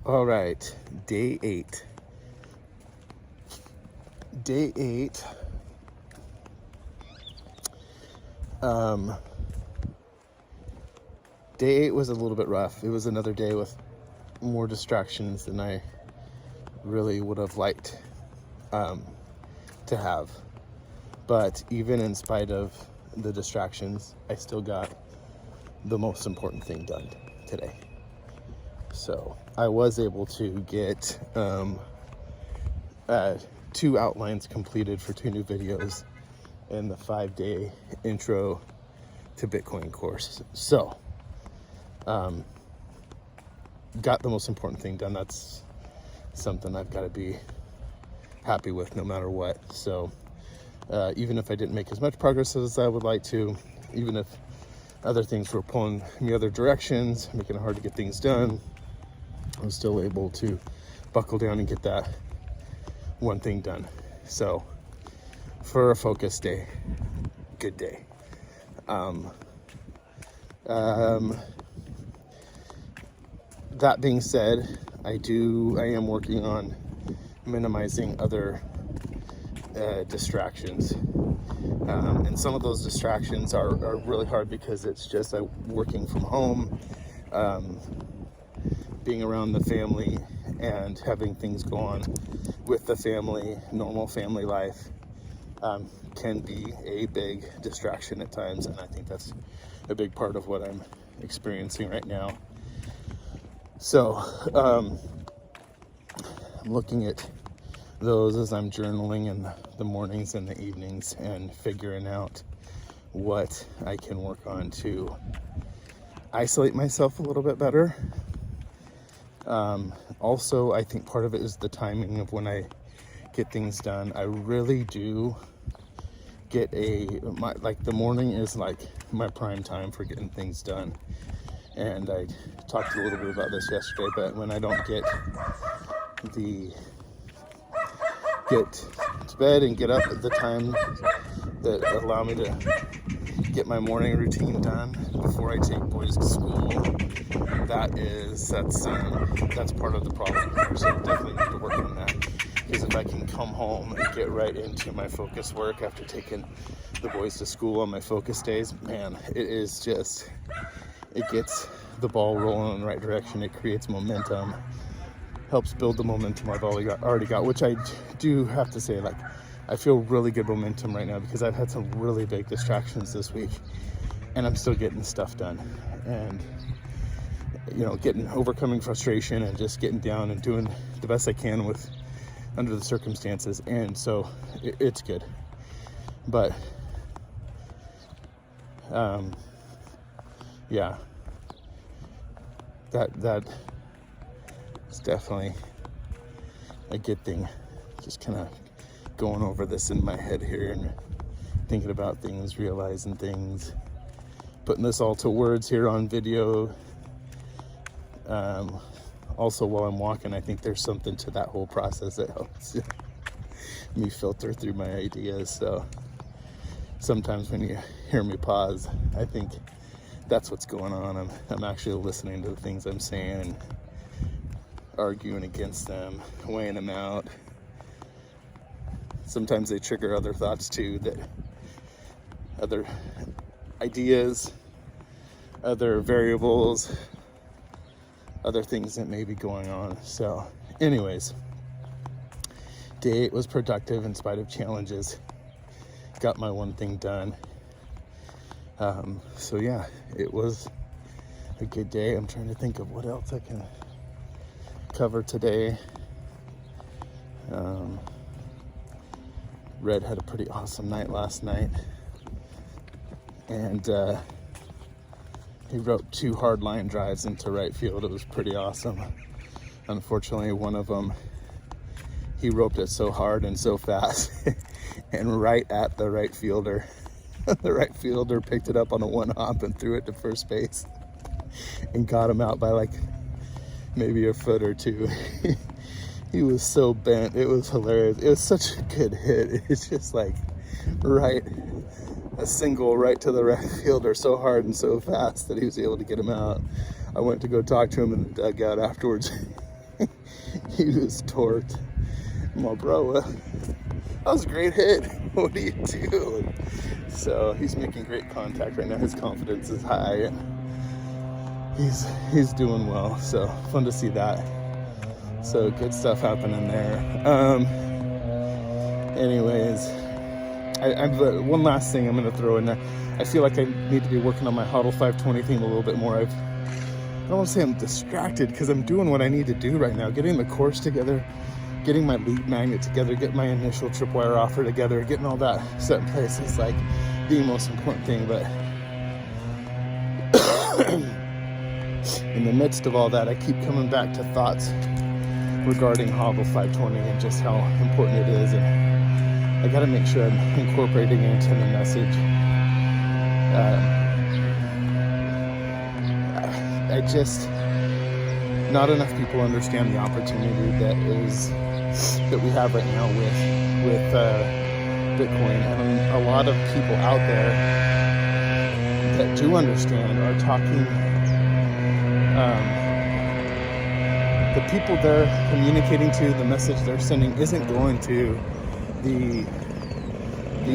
All right, day 8. Day 8. Day 8 was a little bit rough. It was another day with more distractions than I really would have liked to have. But even in spite of the distractions, I still got the most important thing done today. So I was able to get 2 outlines completed for 2 new videos in the 5-day intro to Bitcoin course. So got the most important thing done. That's something I've got to be happy with no matter what. So even if I didn't make as much progress as I would like to, even if other things were pulling me other directions, making it hard to get things done, I was still able to buckle down and get that one thing done. So for a focus day, good day. That being said, I am working on minimizing other distractions. And some of those distractions are really hard because it's just working from home, being around the family and having things go on with the family, normal family life, can be a big distraction at times. And I think that's a big part of what I'm experiencing right now. So I'm looking at those as I'm journaling in the mornings and the evenings and figuring out what I can work on to isolate myself a little bit better. Also, I think part of it is the timing of when I get things done. I really do get the morning is like my prime time for getting things done. And I talked a little bit about this yesterday, but when I don't get to bed and get up at the time that allow me to get my morning routine done before I take boys to school, that's part of the problem here. So I definitely need to work on that, because if I can come home and get right into my focus work after taking the boys to school on my focus days, man, it gets the ball rolling in the right direction. It creates momentum, helps build the momentum I've already got, which I do have to say, I feel really good momentum right now because I've had some really big distractions this week and I'm still getting stuff done, and overcoming frustration and just getting down and doing the best I can under the circumstances. And so it's good. But yeah, that is definitely a good thing. Just kind of going over this in my head here and thinking about things, realizing things, putting this all to words here on video. Also, while I'm walking, I think there's something to that whole process that helps me filter through my ideas. So sometimes when you hear me pause, I think that's what's going on. I'm actually listening to the things I'm saying and arguing against them, weighing them out. Sometimes they trigger other thoughts too, that other ideas, other variables, other things that may be going on. So anyways, day 8 was productive in spite of challenges. Got my one thing done. So yeah, it was a good day. I'm trying to think of what else I can cover today. Red had a pretty awesome night last night, and he wrote 2 hard line drives into right field. It was pretty awesome. Unfortunately, one of them, he roped it so hard and so fast and right at the right fielder. The right fielder picked it up on a 1-hop and threw it to first base and got him out by maybe a foot or 2. He was so bent. It was hilarious. It was such a good hit. It's just right, a single right to the right fielder so hard and so fast that he was able to get him out. I went to go talk to him in the dugout afterwards. He was torqued. I'm like, bro, that was a great hit. What are you doing? So he's making great contact right now. His confidence is high. He's doing well. So fun to see that. So good stuff happening there. Anyways, one last thing I'm going to throw in there. I feel like I need to be working on my Huddle 520 theme a little bit more. I don't want to say I'm distracted because I'm doing what I need to do right now. Getting the course together, getting my lead magnet together, getting my initial tripwire offer together, getting all that set in place is like the most important thing. But in the midst of all that, I keep coming back to thoughts regarding Huddle 520 and just how important it is. And I got to make sure I'm incorporating it into the message. Not enough people understand the opportunity that we have right now with Bitcoin, and a lot of people out there that do understand are talking. The people they're communicating to, the message they're sending isn't going to the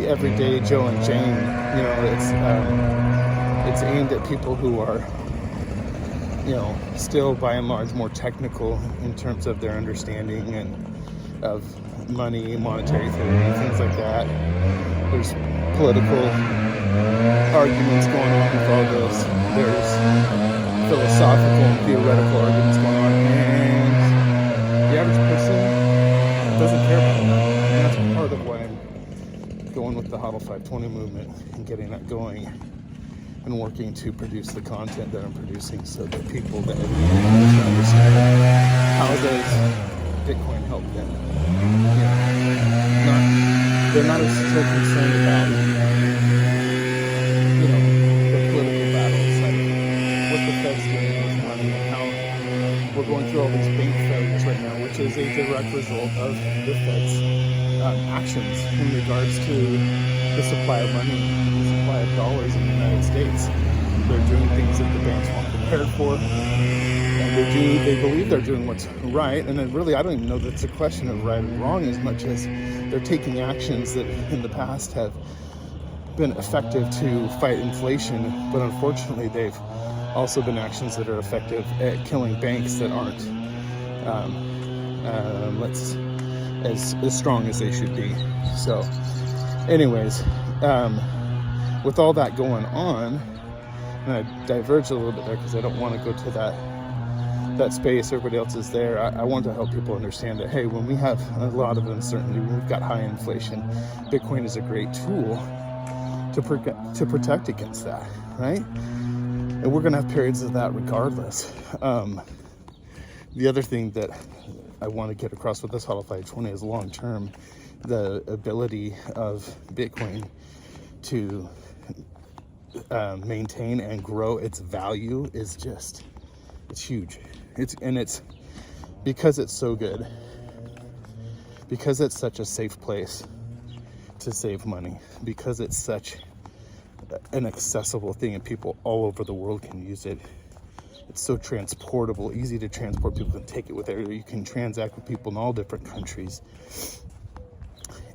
everyday Joe and Jane. You know, it's aimed at people who are, you know, still by and large more technical in terms of their understanding and of money, monetary theory, things like that. There's political arguments going on with all this. There's philosophical and theoretical arguments going on, and the average person doesn't care about that. And that's part of why I'm going with the Huddle 520 movement and getting that going and working to produce the content that I'm producing so that people that understand how does Bitcoin help them. They're not as so concerned about, you know, the political battles, like what the Fed's doing with money and how we're going through all these bank failures right now, which is a direct result of the Fed's actions in regards to the supply of money, the supply of dollars in the United States. They're doing things that the banks weren't prepared for, and they believe they're doing what's right, and then really I don't even know that it's a question of right and wrong as much as they're taking actions that in the past have been effective to fight inflation, but unfortunately they've also been actions that are effective at killing banks that aren't as strong as they should be. So anyways, with all that going on, and I diverged a little bit there because I don't want to go to that space. Everybody else is there. I want to help people understand that, hey, when we have a lot of uncertainty, when we've got high inflation, Bitcoin is a great tool to protect against that, right? And we're going to have periods of that regardless. The other thing that I want to get across with this Huddle 520 is long-term, the ability of Bitcoin to maintain and grow its value is just, it's huge. It's because it's so good, because it's such a safe place to save money, because it's such an accessible thing and people all over the world can use it. It's so transportable, easy to transport. People can take it with them. You can transact with people in all different countries,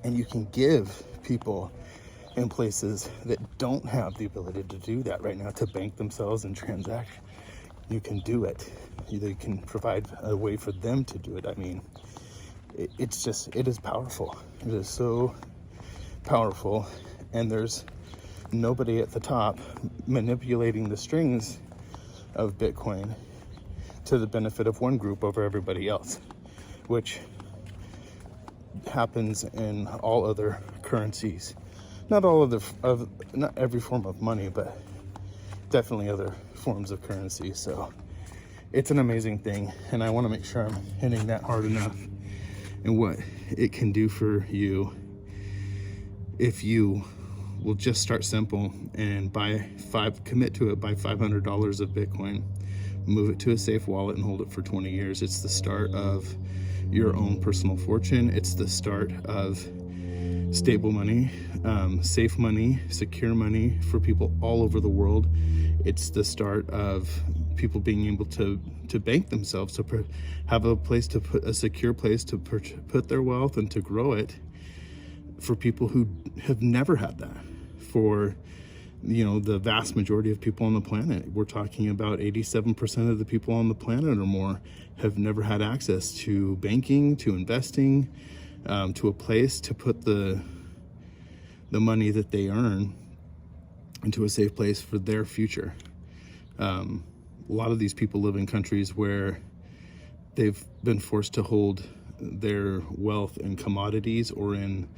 and you can give people in places that don't have the ability to do that right now, to bank themselves and transact. You can do it. You can provide a way for them to do it. I mean, it is powerful. It is so powerful, and there's nobody at the top manipulating the strings of Bitcoin to the benefit of one group over everybody else, which happens in all other currencies. Not every form of money, but definitely other forms of currency. So it's an amazing thing, and I want to make sure I'm hitting that hard enough and what it can do for you if you will just start simple and commit to it, buy $500 of Bitcoin, move it to a safe wallet and hold it for 20 years. It's the start of your own personal fortune. It's the start of stable money, safe money, secure money for people all over the world. It's the start of people being able to bank themselves, to have a place to put, a secure place to put their wealth and to grow it, for people who have never had that. For, you know, the vast majority of people on the planet, we're talking about 87% of the people on the planet or more have never had access to banking, to investing, to a place to put the money that they earn into a safe place for their future. A lot of these people live in countries where they've been forced to hold their wealth in commodities or in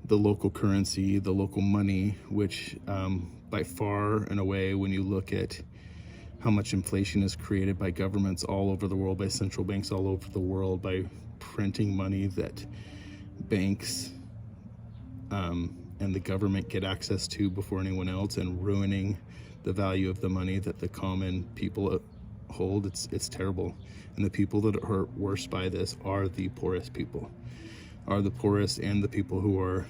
the local currency, the local money, which by far and away, when you look at how much inflation is created by governments all over the world, by central banks all over the world, by printing money that banks and the government get access to before anyone else, and ruining the value of the money that the common people hold. It's terrible. And the people that are hurt worst by this are the poorest people, are the poorest and the people who are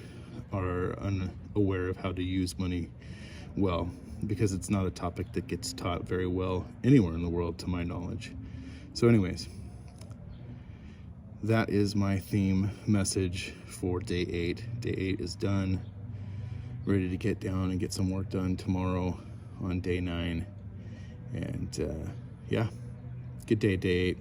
unaware of how to use money well, because it's not a topic that gets taught very well anywhere in the world, to my knowledge. So anyways, that is my theme message for day 8. Day 8 is done. Ready to get down and get some work done tomorrow on day 9. And yeah, good day, day 8.